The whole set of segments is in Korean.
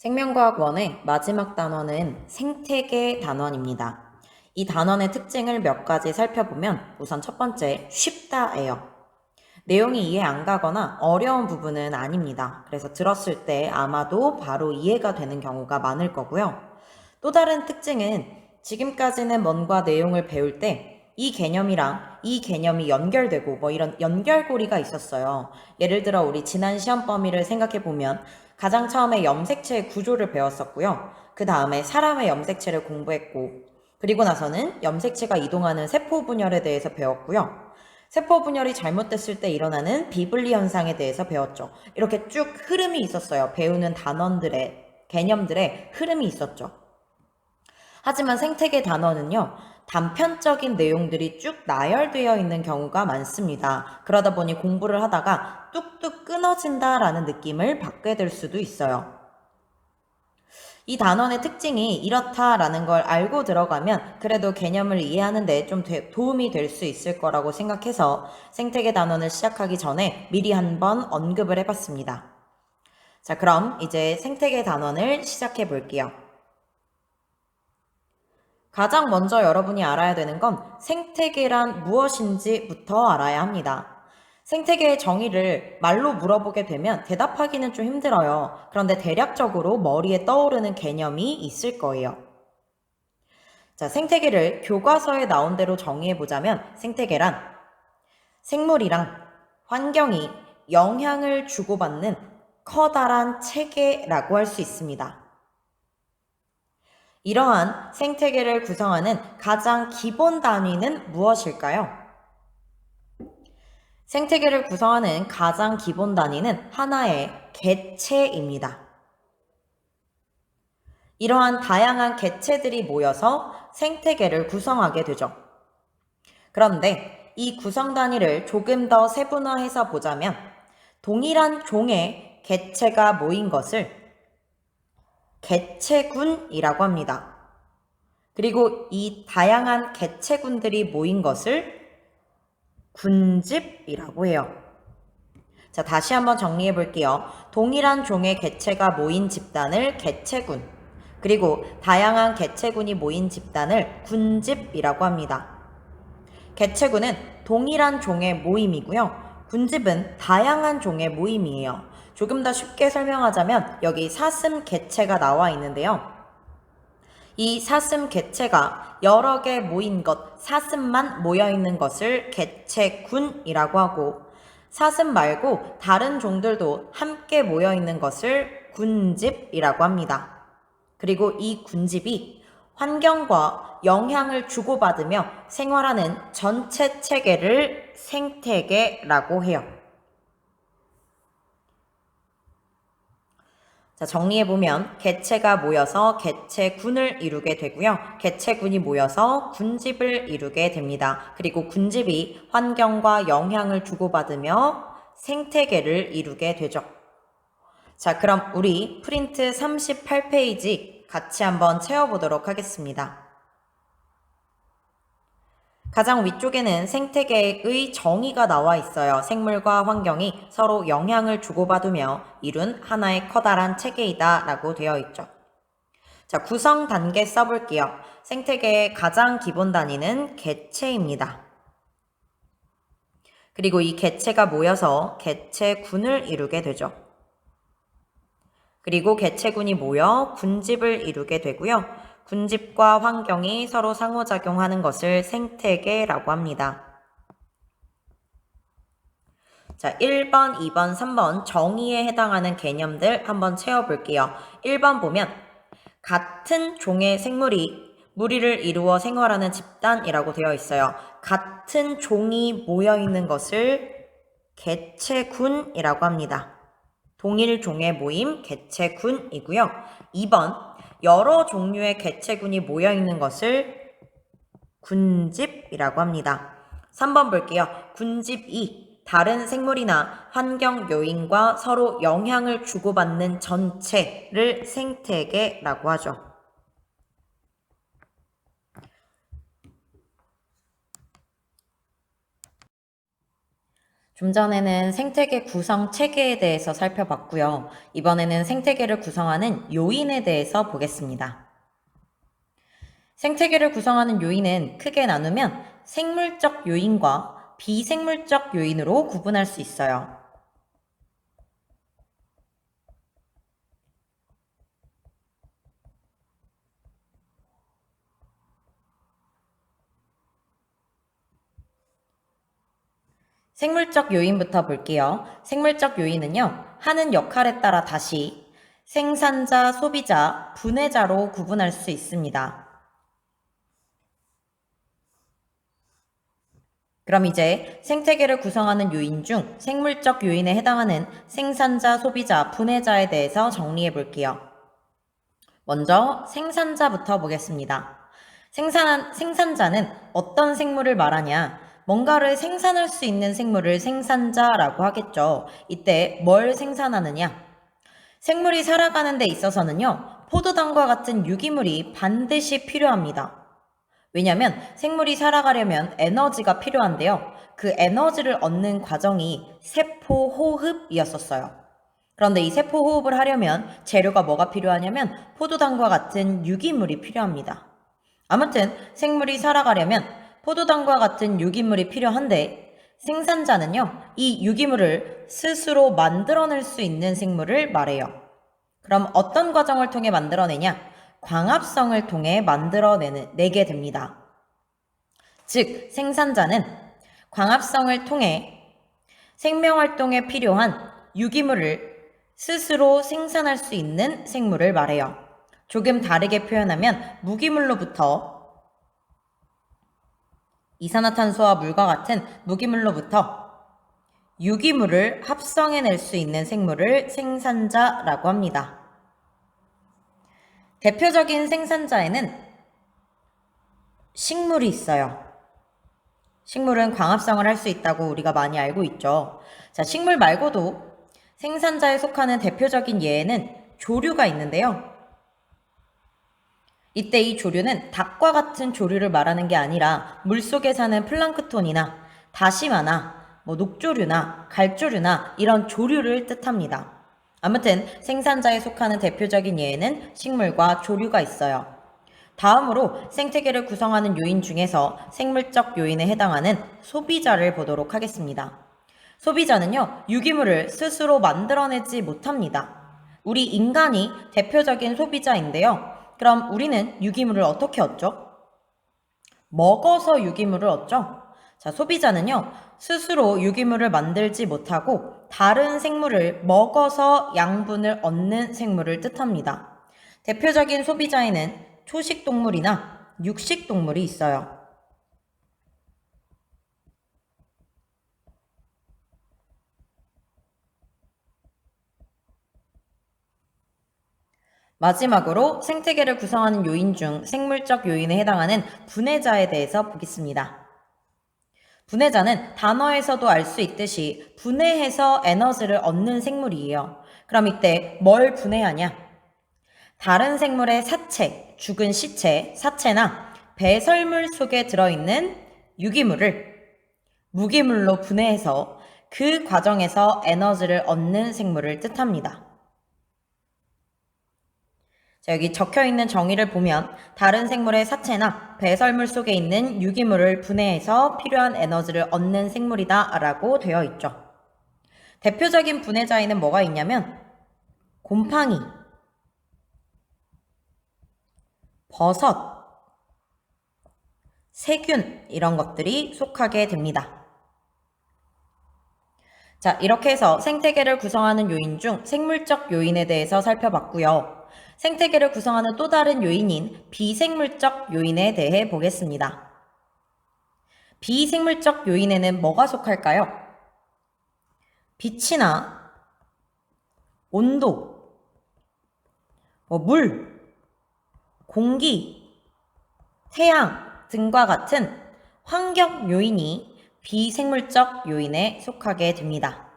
생명과학 1의 마지막 단원은 생태계 단원입니다. 이 단원의 특징을 몇 가지 살펴보면 우선 첫 번째, 쉽다예요. 내용이 이해 안 가거나 어려운 부분은 아닙니다. 그래서 들었을 때 아마도 바로 이해가 되는 경우가 많을 거고요. 또 다른 특징은 지금까지는 뭔가 내용을 배울 때 이 개념이랑 이 개념이 연결되고 뭐 이런 연결고리가 있었어요. 예를 들어 우리 지난 시험 범위를 생각해 보면 가장 처음에 염색체의 구조를 배웠었고요. 그 다음에 사람의 염색체를 공부했고, 그리고 나서는 염색체가 이동하는 세포 분열에 대해서 배웠고요. 세포 분열이 잘못됐을 때 일어나는 비분리 현상에 대해서 배웠죠. 이렇게 쭉 흐름이 있었어요. 배우는 단원들의, 개념들의 흐름이 있었죠. 하지만 생태계 단원은요, 단편적인 내용들이 쭉 나열되어 있는 경우가 많습니다. 그러다 보니 공부를 하다가 뚝뚝 끊어진다라는 느낌을 받게 될 수도 있어요. 이 단원의 특징이 이렇다라는 걸 알고 들어가면 그래도 개념을 이해하는 데 좀 도움이 될 수 있을 거라고 생각해서 생태계 단원을 시작하기 전에 미리 한번 언급을 해봤습니다. 자, 그럼 이제 생태계 단원을 시작해 볼게요. 가장 먼저 여러분이 알아야 되는 건 생태계란 무엇인지부터 알아야 합니다. 생태계의 정의를 말로 물어보게 되면 대답하기는 좀 힘들어요. 그런데 대략적으로 머리에 떠오르는 개념이 있을 거예요. 자, 생태계를 교과서에 나온 대로 정의해보자면 생태계란 생물이랑 환경이 영향을 주고받는 커다란 체계라고 할 수 있습니다. 이러한 생태계를 구성하는 가장 기본 단위는 무엇일까요? 생태계를 구성하는 가장 기본 단위는 하나의 개체입니다. 이러한 다양한 개체들이 모여서 생태계를 구성하게 되죠. 그런데 이 구성 단위를 조금 더 세분화해서 보자면 동일한 종의 개체가 모인 것을 개체군이라고 합니다. 그리고 이 다양한 개체군들이 모인 것을 군집이라고 해요. 자, 다시 한번 정리해 볼게요. 동일한 종의 개체가 모인 집단을 개체군, 그리고 다양한 개체군이 모인 집단을 군집이라고 합니다. 개체군은 동일한 종의 모임이고요. 군집은 다양한 종의 모임이에요. 조금 더 쉽게 설명하자면 여기 사슴 개체가 나와 있는데요. 이 사슴 개체가 여러 개 모인 것, 사슴만 모여있는 것을 개체군이라고 하고, 사슴 말고 다른 종들도 함께 모여있는 것을 군집이라고 합니다. 그리고 이 군집이 환경과 영향을 주고받으며 생활하는 전체 체계를 생태계라고 해요. 자, 정리해보면 개체가 모여서 개체군을 이루게 되고요. 개체군이 모여서 군집을 이루게 됩니다. 그리고 군집이 환경과 영향을 주고받으며 생태계를 이루게 되죠. 자, 그럼 우리 프린트 38페이지 같이 한번 채워보도록 하겠습니다. 가장 위쪽에는 생태계의 정의가 나와 있어요. 생물과 환경이 서로 영향을 주고받으며 이룬 하나의 커다란 체계이다 라고 되어 있죠. 자, 구성 단계 써볼게요. 생태계의 가장 기본 단위는 개체입니다. 그리고 이 개체가 모여서 개체군을 이루게 되죠. 그리고 개체군이 모여 군집을 이루게 되고요. 군집과 환경이 서로 상호작용하는 것을 생태계라고 합니다. 자, 1번, 2번, 3번 정의에 해당하는 개념들 한번 채워볼게요. 1번 보면 같은 종의 생물이 무리를 이루어 생활하는 집단이라고 되어 있어요. 같은 종이 모여있는 것을 개체군이라고 합니다. 동일 종의 모임 개체군이고요. 2번 여러 종류의 개체군이 모여있는 것을 군집이라고 합니다. 3번 볼게요. 군집이 다른 생물이나 환경 요인과 서로 영향을 주고받는 전체를 생태계라고 하죠. 좀 전에는 생태계 구성 체계에 대해서 살펴봤고요. 이번에는 생태계를 구성하는 요인에 대해서 보겠습니다. 생태계를 구성하는 요인은 크게 나누면 생물적 요인과 비생물적 요인으로 구분할 수 있어요. 생물적 요인부터 볼게요. 생물적 요인은요, 하는 역할에 따라 다시 생산자, 소비자, 분해자로 구분할 수 있습니다. 그럼 이제 생태계를 구성하는 요인 중 생물적 요인에 해당하는 생산자, 소비자, 분해자에 대해서 정리해 볼게요. 먼저 생산자부터 보겠습니다. 생산자는 어떤 생물을 말하냐? 뭔가를 생산할 수 있는 생물을 생산자라고 하겠죠. 이때 뭘 생산하느냐? 생물이 살아가는 데 있어서는요, 포도당과 같은 유기물이 반드시 필요합니다. 왜냐하면 생물이 살아가려면 에너지가 필요한데요. 그 에너지를 얻는 과정이 세포호흡이었었어요. 그런데 이 세포호흡을 하려면 재료가 뭐가 필요하냐면 포도당과 같은 유기물이 필요합니다. 아무튼 생물이 살아가려면 포도당과 같은 유기물이 필요한데 생산자는요, 이 유기물을 스스로 만들어낼 수 있는 생물을 말해요. 그럼 어떤 과정을 통해 만들어내냐? 광합성을 통해 만들어내게 됩니다. 즉, 생산자는 광합성을 통해 생명활동에 필요한 유기물을 스스로 생산할 수 있는 생물을 말해요. 조금 다르게 표현하면 무기물로부터 이산화탄소와 물과 같은 무기물로부터 유기물을 합성해낼 수 있는 생물을 생산자라고 합니다. 대표적인 생산자에는 식물이 있어요. 식물은 광합성을 할 수 있다고 우리가 많이 알고 있죠. 자, 식물 말고도 생산자에 속하는 대표적인 예에는 조류가 있는데요. 이때 이 조류는 닭과 같은 조류를 말하는 게 아니라 물속에 사는 플랑크톤이나 다시마나 녹조류나 갈조류나 이런 조류를 뜻합니다. 아무튼 생산자에 속하는 대표적인 예에는 식물과 조류가 있어요. 다음으로 생태계를 구성하는 요인 중에서 생물적 요인에 해당하는 소비자를 보도록 하겠습니다. 소비자는요, 유기물을 스스로 만들어내지 못합니다. 우리 인간이 대표적인 소비자인데요. 그럼 우리는 유기물을 어떻게 얻죠? 먹어서 유기물을 얻죠? 자, 소비자는요, 스스로 유기물을 만들지 못하고 다른 생물을 먹어서 양분을 얻는 생물을 뜻합니다. 대표적인 소비자에는 초식동물이나 육식동물이 있어요. 마지막으로 생태계를 구성하는 요인 중 생물적 요인에 해당하는 분해자에 대해서 보겠습니다. 분해자는 단어에서도 알 수 있듯이 분해해서 에너지를 얻는 생물이에요. 그럼 이때 뭘 분해하냐? 다른 생물의 사체, 죽은 시체, 사체나 배설물 속에 들어있는 유기물을 무기물로 분해해서 그 과정에서 에너지를 얻는 생물을 뜻합니다. 자, 여기 적혀있는 정의를 보면 다른 생물의 사체나 배설물 속에 있는 유기물을 분해해서 필요한 에너지를 얻는 생물이다 라고 되어 있죠. 대표적인 분해자에는 뭐가 있냐면 곰팡이, 버섯, 세균 이런 것들이 속하게 됩니다. 자, 이렇게 해서 생태계를 구성하는 요인 중 생물적 요인에 대해서 살펴봤고요. 생태계를 구성하는 또 다른 요인인 비생물적 요인에 대해 보겠습니다. 비생물적 요인에는 뭐가 속할까요? 빛이나 온도, 물, 공기, 태양 등과 같은 환경 요인이 비생물적 요인에 속하게 됩니다.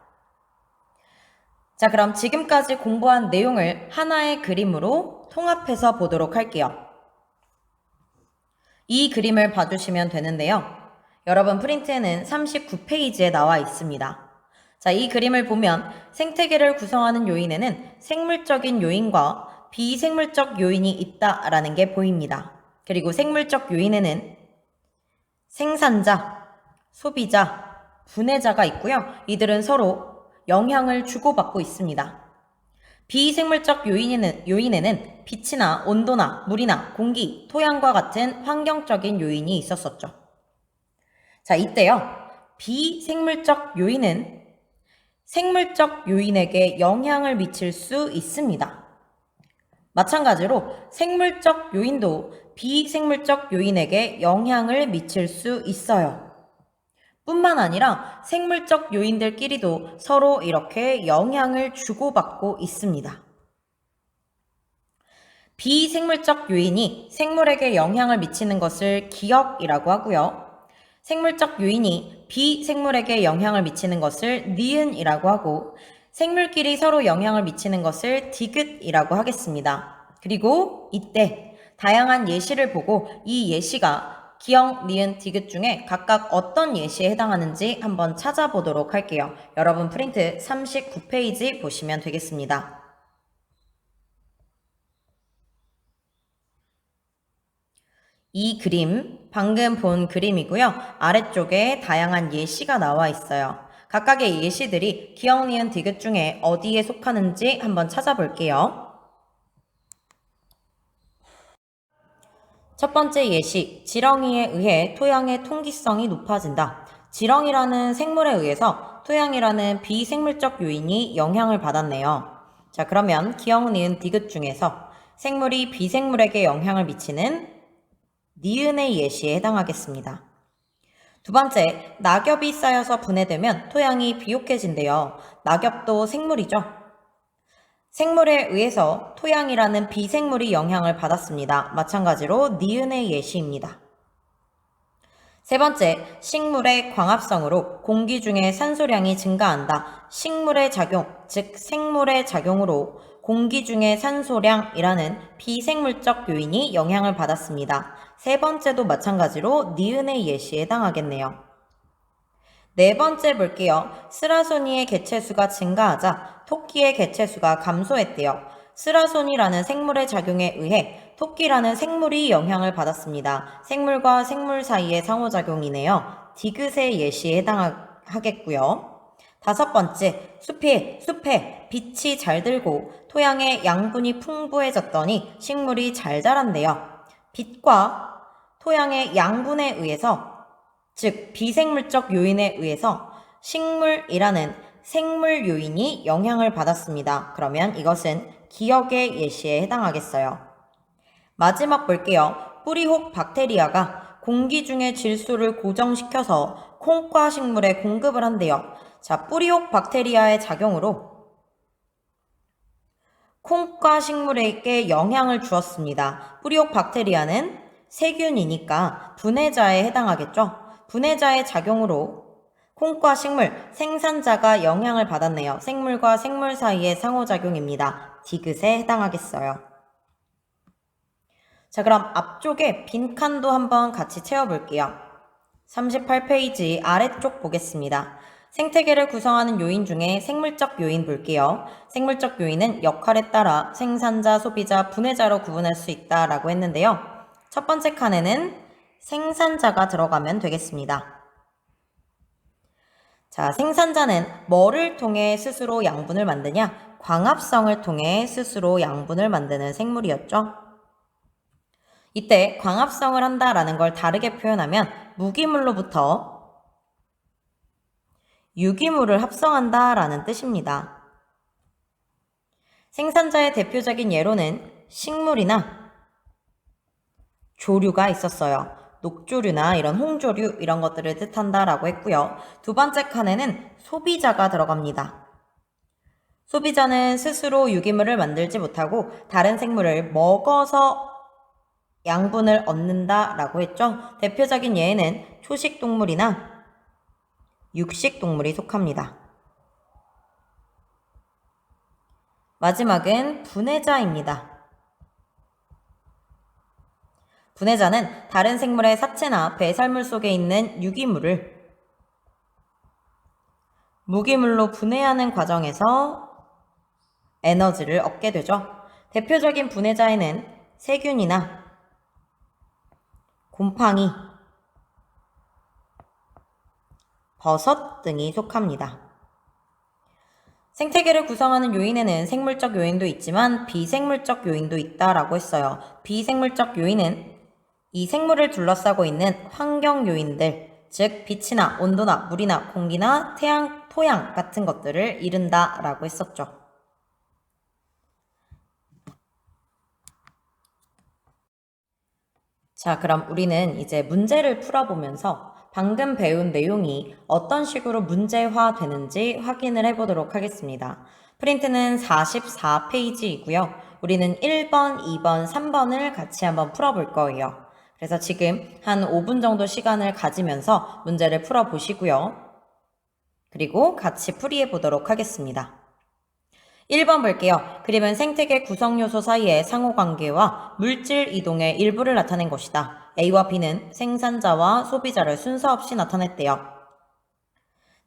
자, 그럼 지금까지 공부한 내용을 하나의 그림으로 통합해서 보도록 할게요. 이 그림을 봐주시면 되는데요. 여러분 프린트에는 39페이지에 나와 있습니다. 자, 이 그림을 보면 생태계를 구성하는 요인에는 생물적인 요인과 비생물적 요인이 있다라는 게 보입니다. 그리고 생물적 요인에는 생산자, 소비자, 분해자가 있고요. 이들은 서로 영향을 주고받고 있습니다. 비생물적 요인에는 빛이나 온도나 물이나 공기, 토양과 같은 환경적인 요인이 있었었죠. 자, 이때요. 비생물적 요인은 생물적 요인에게 영향을 미칠 수 있습니다. 마찬가지로 생물적 요인도 비생물적 요인에게 영향을 미칠 수 있어요. 뿐만 아니라 생물적 요인들끼리도 서로 이렇게 영향을 주고받고 있습니다. 비생물적 요인이 생물에게 영향을 미치는 것을 기억이라고 하고요. 생물적 요인이 비생물에게 영향을 미치는 것을 니은이라고 하고 생물끼리 서로 영향을 미치는 것을 디귿이라고 하겠습니다. 그리고 이때 다양한 예시를 보고 이 예시가 기억, 니은, 디귿 중에 각각 어떤 예시에 해당하는지 한번 찾아보도록 할게요. 여러분 프린트 39페이지 보시면 되겠습니다. 이 그림, 방금 본 그림이고요. 아래쪽에 다양한 예시가 나와 있어요. 각각의 예시들이 기억, 니은, 디귿 중에 어디에 속하는지 한번 찾아볼게요. 첫 번째 예시, 지렁이에 의해 토양의 통기성이 높아진다. 지렁이라는 생물에 의해서 토양이라는 비생물적 요인이 영향을 받았네요. 자, 그러면 기억, 니은, 디귿 중에서 생물이 비생물에게 영향을 미치는 니은의 예시에 해당하겠습니다. 두 번째, 낙엽이 쌓여서 분해되면 토양이 비옥해진대요. 낙엽도 생물이죠. 생물에 의해서 토양이라는 비생물이 영향을 받았습니다. 마찬가지로 니은의 예시입니다. 세 번째, 식물의 광합성으로 공기 중에 산소량이 증가한다. 식물의 작용, 즉 생물의 작용으로 공기 중에 산소량이라는 비생물적 요인이 영향을 받았습니다. 세 번째도 마찬가지로 니은의 예시에 해당하겠네요. 네 번째 볼게요. 스라소니의 개체수가 증가하자 토끼의 개체수가 감소했대요. 스라소니라는 생물의 작용에 의해 토끼라는 생물이 영향을 받았습니다. 생물과 생물 사이의 상호작용이네요. 디귿의 예시에 해당하겠고요. 다섯 번째, 숲에 빛이 잘 들고 토양에 양분이 풍부해졌더니 식물이 잘 자란대요. 빛과 토양의 양분에 의해서, 즉 비생물적 요인에 의해서 식물이라는 생물 요인이 영향을 받았습니다. 그러면 이것은 기억의 예시에 해당하겠어요. 마지막 볼게요. 뿌리혹 박테리아가 공기 중의 질소를 고정시켜서 콩과 식물에 공급을 한대요. 자, 뿌리혹 박테리아의 작용으로 콩과 식물에게 영향을 주었습니다. 뿌리혹 박테리아는 세균이니까 분해자에 해당하겠죠. 분해자의 작용으로 콩과 식물, 생산자가 영향을 받았네요. 생물과 생물 사이의 상호작용입니다. 디귿에 해당하겠어요. 자, 그럼 앞쪽에 빈칸도 한번 같이 채워볼게요. 38페이지 아래쪽 보겠습니다. 생태계를 구성하는 요인 중에 생물적 요인 볼게요. 생물적 요인은 역할에 따라 생산자, 소비자, 분해자로 구분할 수 있다라고 했는데요. 첫 번째 칸에는 생산자가 들어가면 되겠습니다. 자, 생산자는 뭐를 통해 스스로 양분을 만드냐? 광합성을 통해 스스로 양분을 만드는 생물이었죠. 이때 광합성을 한다라는 걸 다르게 표현하면 무기물로부터 유기물을 합성한다라는 뜻입니다. 생산자의 대표적인 예로는 식물이나 조류가 있었어요. 녹조류나 이런 홍조류 이런 것들을 뜻한다라고 했고요. 두 번째 칸에는 소비자가 들어갑니다. 소비자는 스스로 유기물을 만들지 못하고 다른 생물을 먹어서 양분을 얻는다라고 했죠. 대표적인 예에는 초식동물이나 육식동물이 속합니다. 마지막은 분해자입니다. 분해자는 다른 생물의 사체나 배설물 속에 있는 유기물을 무기물로 분해하는 과정에서 에너지를 얻게 되죠. 대표적인 분해자에는 세균이나 곰팡이, 버섯 등이 속합니다. 생태계를 구성하는 요인에는 생물적 요인도 있지만 비생물적 요인도 있다라고 했어요. 비생물적 요인은 이 생물을 둘러싸고 있는 환경 요인들, 즉 빛이나 온도나 물이나 공기나 태양, 토양 같은 것들을 이른다라고 했었죠. 자, 그럼 우리는 이제 문제를 풀어보면서 방금 배운 내용이 어떤 식으로 문제화되는지 확인을 해보도록 하겠습니다. 프린트는 44페이지이고요. 우리는 1번, 2번, 3번을 같이 한번 풀어볼 거예요. 그래서 지금 한 5분 정도 시간을 가지면서 문제를 풀어보시고요. 그리고 같이 풀이해 보도록 하겠습니다. 1번 볼게요. 그림은 생태계 구성요소 사이의 상호관계와 물질 이동의 일부를 나타낸 것이다. A와 B는 생산자와 소비자를 순서 없이 나타냈대요.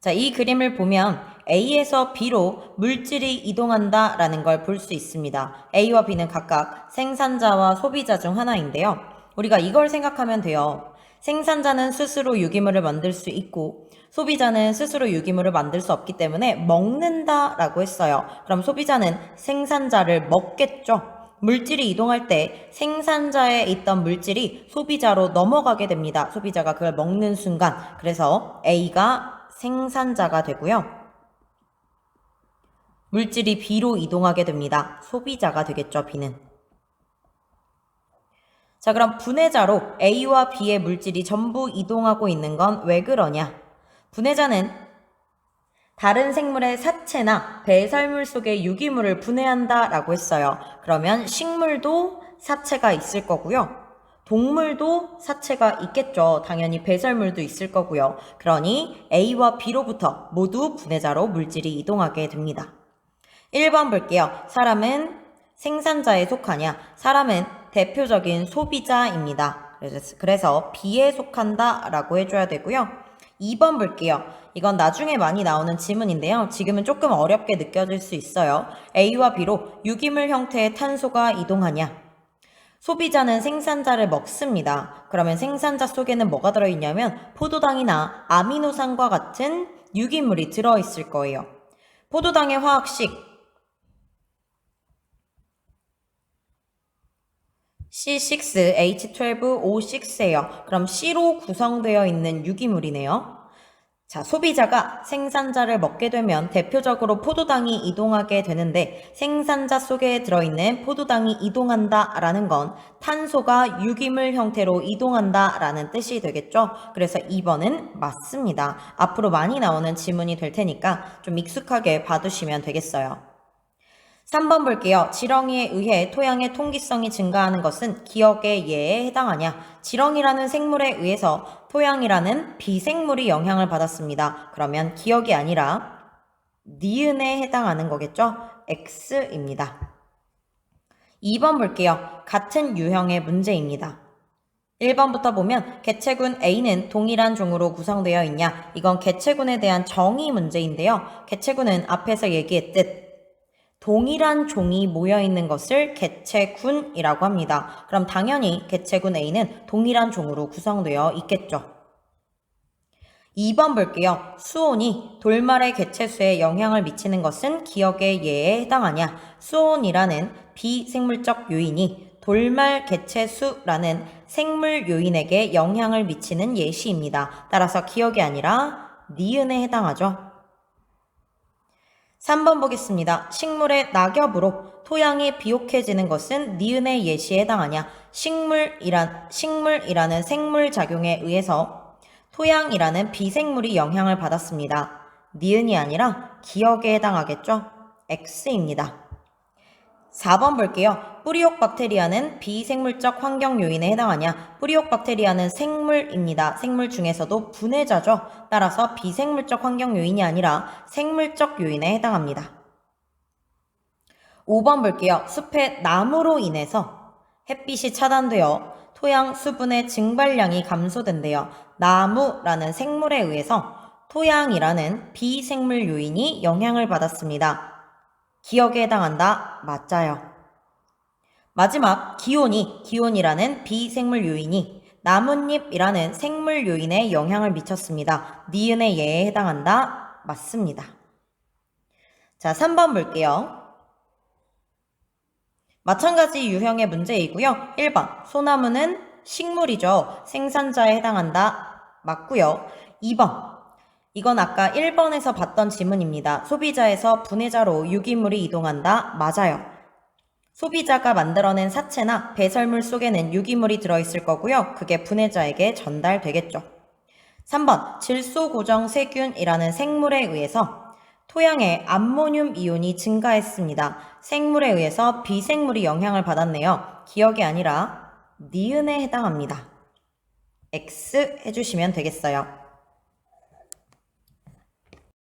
자, 이 그림을 보면 A에서 B로 물질이 이동한다 라는 걸 볼 수 있습니다. A와 B는 각각 생산자와 소비자 중 하나인데요. 우리가 이걸 생각하면 돼요. 생산자는 스스로 유기물을 만들 수 있고 소비자는 스스로 유기물을 만들 수 없기 때문에 먹는다 라고 했어요. 그럼 소비자는 생산자를 먹겠죠. 물질이 이동할 때 생산자에 있던 물질이 소비자로 넘어가게 됩니다. 소비자가 그걸 먹는 순간. 그래서 A가 생산자가 되고요. 물질이 B로 이동하게 됩니다. 소비자가 되겠죠, B는. 자, 그럼 분해자로 A와 B의 물질이 전부 이동하고 있는 건 왜 그러냐? 분해자는 다른 생물의 사체나 배설물 속의 유기물을 분해한다 라고 했어요. 그러면 식물도 사체가 있을 거고요. 동물도 사체가 있겠죠. 당연히 배설물도 있을 거고요. 그러니 A와 B로부터 모두 분해자로 물질이 이동하게 됩니다. 1번 볼게요. 사람은 생산자에 속하냐? 사람은 대표적인 소비자입니다. 그래서 B에 속한다 라고 해줘야 되고요. 2번 볼게요. 이건 나중에 많이 나오는 지문인데요. 지금은 조금 어렵게 느껴질 수 있어요. A와 B로 유기물 형태의 탄소가 이동하냐? 소비자는 생산자를 먹습니다. 그러면 생산자 속에는 뭐가 들어있냐면 포도당이나 아미노산과 같은 유기물이 들어있을 거예요. 포도당의 화학식 C6H12O6예요. 그럼 C로 구성되어 있는 유기물이네요. 자, 소비자가 생산자를 먹게 되면 대표적으로 포도당이 이동하게 되는데 생산자 속에 들어있는 포도당이 이동한다 라는 건 탄소가 유기물 형태로 이동한다 라는 뜻이 되겠죠. 그래서 2번은 맞습니다. 앞으로 많이 나오는 지문이 될 테니까 좀 익숙하게 봐두시면 되겠어요. 3번 볼게요. 지렁이에 의해 토양의 통기성이 증가하는 것은 기억의 예에 해당하냐? 지렁이라는 생물에 의해서 토양이라는 비생물이 영향을 받았습니다. 그러면 기억이 아니라 니은에 해당하는 거겠죠? X입니다. 2번 볼게요. 같은 유형의 문제입니다. 1번부터 보면 개체군 A는 동일한 종으로 구성되어 있냐? 이건 개체군에 대한 정의 문제인데요. 개체군은 앞에서 얘기했듯 동일한 종이 모여있는 것을 개체군이라고 합니다. 그럼 당연히 개체군 A는 동일한 종으로 구성되어 있겠죠. 2번 볼게요. 수온이 돌말의 개체수에 영향을 미치는 것은 기억의 예에 해당하냐? 수온이라는 비생물적 요인이 돌말 개체수라는 생물 요인에게 영향을 미치는 예시입니다. 따라서 기억이 아니라 니은에 해당하죠. 3번 보겠습니다. 식물의 낙엽으로 토양이 비옥해지는 것은 니은의 예시에 해당하냐? 식물이라는 생물 작용에 의해서 토양이라는 비생물이 영향을 받았습니다. 니은이 아니라 기억에 해당하겠죠? X입니다. 4번 볼게요. 뿌리옥 박테리아는 비생물적 환경 요인에 해당하냐? 뿌리옥 박테리아는 생물입니다. 생물 중에서도 분해자죠. 따라서 비생물적 환경 요인이 아니라 생물적 요인에 해당합니다. 5번 볼게요. 숲의 나무로 인해서 햇빛이 차단되어 토양 수분의 증발량이 감소된대요. 나무라는 생물에 의해서 토양이라는 비생물 요인이 영향을 받았습니다. 기억에 해당한다. 맞아요. 마지막 기온이라는 비생물 요인이 나뭇잎이라는 생물 요인에 영향을 미쳤습니다. 니은의 예에 해당한다. 맞습니다. 자, 3번 볼게요. 마찬가지 유형의 문제이고요. 1번 소나무는 식물이죠. 생산자에 해당한다. 맞고요. 2번 이건 아까 1번에서 봤던 지문입니다. 소비자에서 분해자로 유기물이 이동한다. 맞아요. 소비자가 만들어낸 사체나 배설물 속에는 유기물이 들어있을 거고요. 그게 분해자에게 전달되겠죠. 3번 질소고정 세균이라는 생물에 의해서 토양에 암모늄 이온이 증가했습니다. 생물에 의해서 비생물이 영향을 받았네요. 기억이 아니라 니은에 해당합니다. X 해주시면 되겠어요.